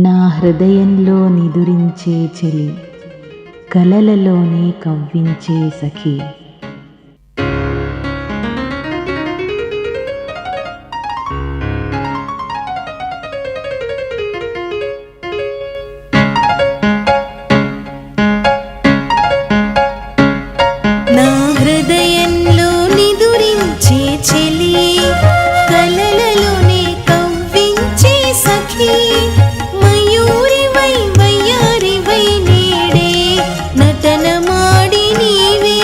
నా హృదయంలో నిదురించే చెలి, కలలలోనే కవ్వించే సఖి. నా హృదయంలో నిదురించే చెలి, కలలలోనే కవ్వించే సఖి. మయూరివై వయ్యారివై నేడే నటనమాడి నీవే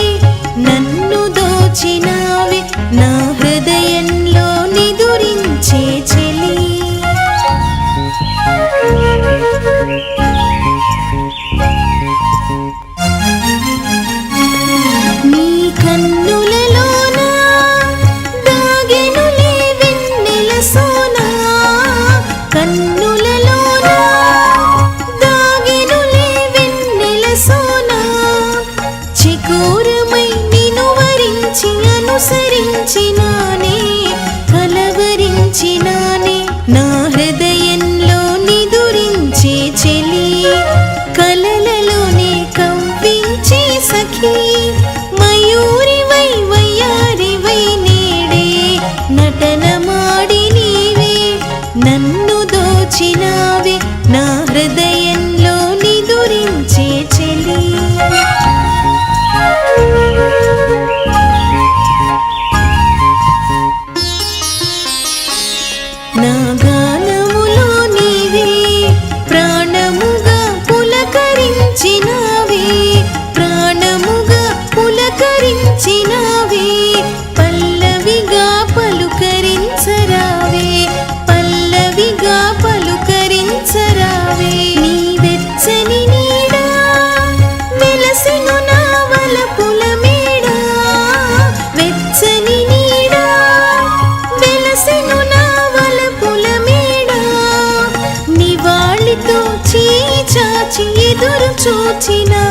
నన్ను దోచినావే. నా హృదయంలో నిదురించే చెలి. నీ కన్నులలోన దాగెనులే వెన్నెల సోనా, కన్నులలోన దాగెనులే వెన్నెల సోనా. చికోరమై నిన్ను వరించి అనుసరించినానే, కలవరించినానే. నా హృదయంలో నిదురించే చెలి, కలలలోనే కవ్వించే సఖి. మయూరివై వయ్యారివై నేడే నటనమాడి నీవే నన్ను దోచినావే. నా హృదయంలో నిదురించే చెలి. నా గానములో నీవే ప్రాణముగా పులకరించినావే, ప్రాణముగా పులకరించినావే. పల్లవిగా పలుకరించరావే, పల్లవిగా పలుకరించరావే. నీ వెచ్చని నీడా వెలసెను నా వలపుల మేడ, వెచ్చని నీడా వెలసెను నా వలపుల మేడ. నివాళితో చేయి చాచి ఎదురు చూచినా